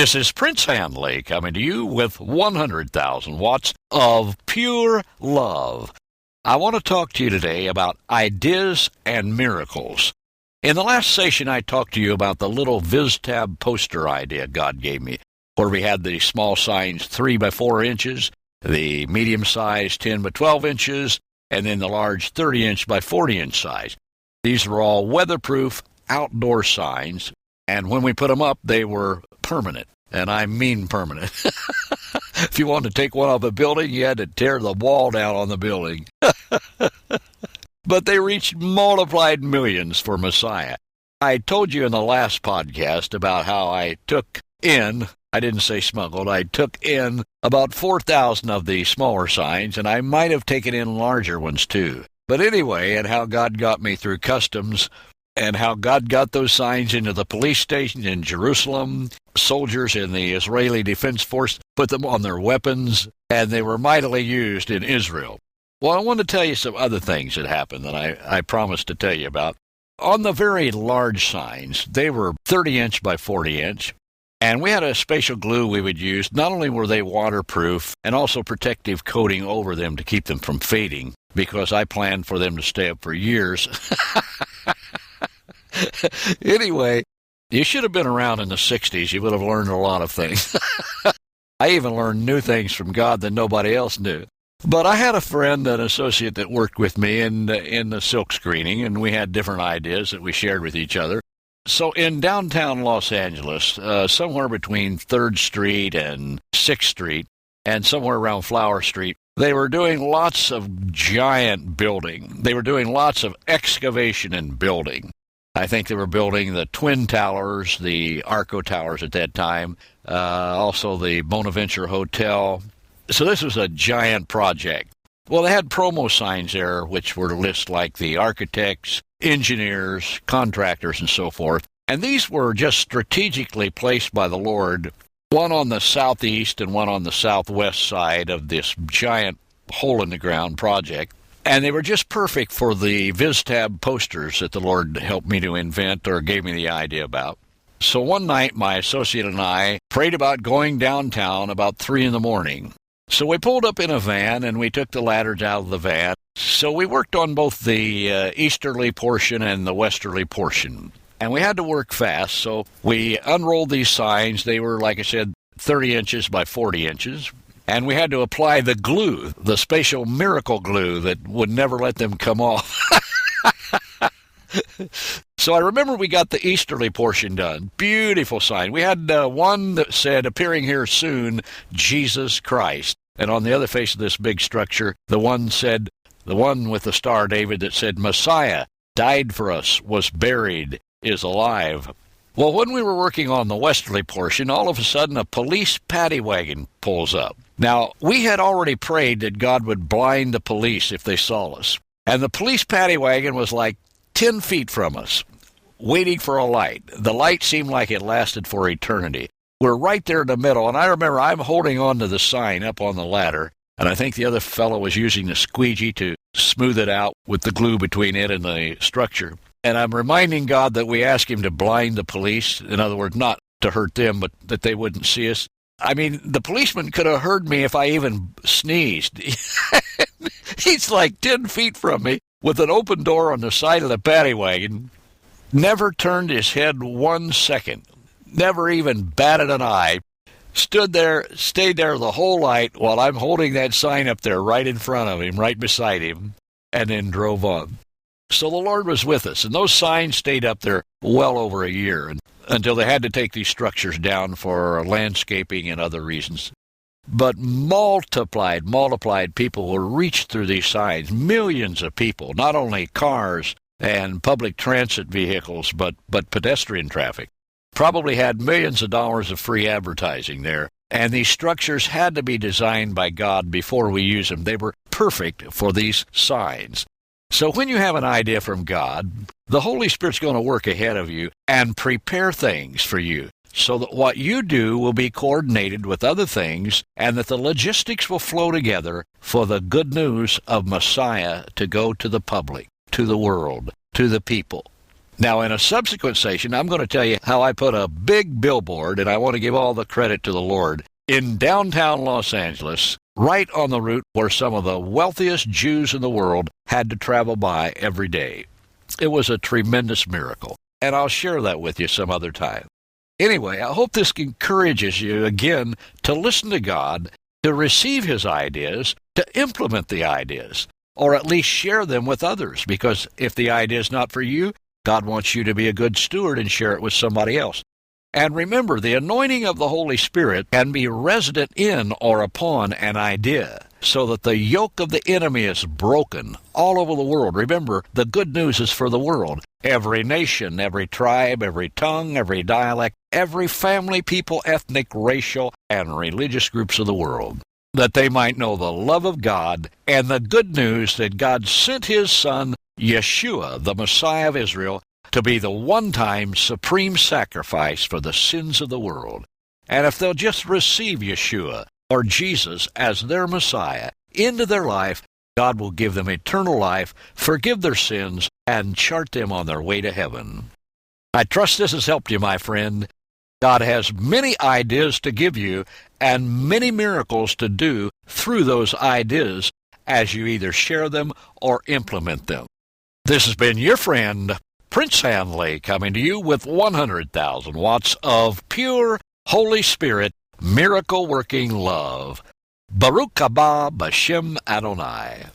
This is Prince Hanley coming to you with 100,000 watts of pure love. I want to talk to you today about ideas and miracles. In the last session, I talked to you about the little VizTab poster idea God gave me, where we had the small signs 3 by 4 inches, the medium size 10 by 12 inches, and then the large 30-inch by 40-inch size. These were all weatherproof outdoor signs, and when we put them up, they were permanent, and I mean permanent. If you wanted to take one off a building, you had to tear the wall down on the building. But they reached multiplied millions for Messiah. I told you in the last podcast about how I took in, I didn't say smuggled, I took in about 4,000 of the smaller signs, and I might have taken in larger ones too. But anyway, and how God got me through customs, and how God got those signs into the police station in Jerusalem. Soldiers in the Israeli Defense Force put them on their weapons, and they were mightily used in Israel. Well, I want to tell you some other things that happened that I promised to tell you about. On the very large signs, they were 30-inch by 40-inch, and we had a special glue we would use. Not only were they waterproof, and also protective coating over them to keep them from fading, because I planned for them to stay up for years. Anyway, you should have been around in the 60s. You would have learned a lot of things. I even learned new things from God that nobody else knew. But I had a friend, an associate that worked with me in the silk screening, and we had different ideas that we shared with each other. So in downtown Los Angeles, somewhere between 3rd Street and 6th Street, and somewhere around Flower Street, they were doing lots of giant building. They were doing lots of excavation and building. I think they were building the Twin Towers, the Arco Towers at that time, also the Bonaventure Hotel. So this was a giant project. Well, they had promo signs there, which were lists like the architects, engineers, contractors, and so forth. And these were just strategically placed by the Lord, one on the southeast and one on the southwest side of this giant hole-in-the-ground project. And they were just perfect for the VizTab posters that the Lord helped me to invent or gave me the idea about. So one night, my associate and I prayed about going downtown about 3 in the morning. So we pulled up in a van, and we took the ladders out of the van. So we worked on both the easterly portion and the westerly portion. And we had to work fast, so we unrolled these signs. They were, like I said, 30 inches by 40 inches. And we had to apply the glue, the special miracle glue that would never let them come off. So I remember we got the easterly portion done. Beautiful sign. We had one that said, appearing here soon, Jesus Christ. And on the other face of this big structure, the one with the Star David that said, Messiah died for us, was buried, is alive. Well, when we were working on the westerly portion, all of a sudden a police paddy wagon pulls up. Now, we had already prayed that God would blind the police if they saw us. And the police paddy wagon was like 10 feet from us, waiting for a light. The light seemed like it lasted for eternity. We're right there in the middle, and I remember I'm holding on to the sign up on the ladder, and I think the other fellow was using the squeegee to smooth it out with the glue between it and the structure. And I'm reminding God that we asked him to blind the police. In other words, not to hurt them, but that they wouldn't see us. I mean, the policeman could have heard me if I even sneezed. He's like 10 feet from me with an open door on the side of the paddy wagon. Never turned his head 1 second. Never even batted an eye. Stood there, stayed there the whole night while I'm holding that sign up there right in front of him, right beside him, and then drove on. So the Lord was with us, and those signs stayed up there well over a year until they had to take these structures down for landscaping and other reasons. But multiplied people were reached through these signs, millions of people, not only cars and public transit vehicles, but pedestrian traffic. Probably had millions of dollars of free advertising there. And these structures had to be designed by God before we use them. They were perfect for these signs. So when you have an idea from God, the Holy Spirit's going to work ahead of you and prepare things for you so that what you do will be coordinated with other things and that the logistics will flow together for the good news of Messiah to go to the public, to the world, to the people. Now, in a subsequent session, I'm going to tell you how I put a big billboard, and I want to give all the credit to the Lord, in downtown Los Angeles, right on the route where some of the wealthiest Jews in the world had to travel by every day. It was a tremendous miracle, and I'll share that with you some other time. Anyway, I hope this encourages you again to listen to God, to receive His ideas, to implement the ideas, or at least share them with others, because if the idea is not for you, God wants you to be a good steward and share it with somebody else. And remember, the anointing of the Holy Spirit can be resident in or upon an idea, so that the yoke of the enemy is broken all over the world. Remember, the good news is for the world. Every nation, every tribe, every tongue, every dialect, every family, people, ethnic, racial, and religious groups of the world, that they might know the love of God and the good news that God sent His Son, Yeshua, the Messiah of Israel, to be the one-time supreme sacrifice for the sins of the world. And if they'll just receive Yeshua, or Jesus, as their Messiah into their life, God will give them eternal life, forgive their sins, and chart them on their way to heaven. I trust this has helped you, my friend. God has many ideas to give you and many miracles to do through those ideas as you either share them or implement them. This has been your friend, Prince Hanley, coming to you with 100,000 watts of pure Holy Spirit miracle-working love. Baruch haba b'Shem Adonai.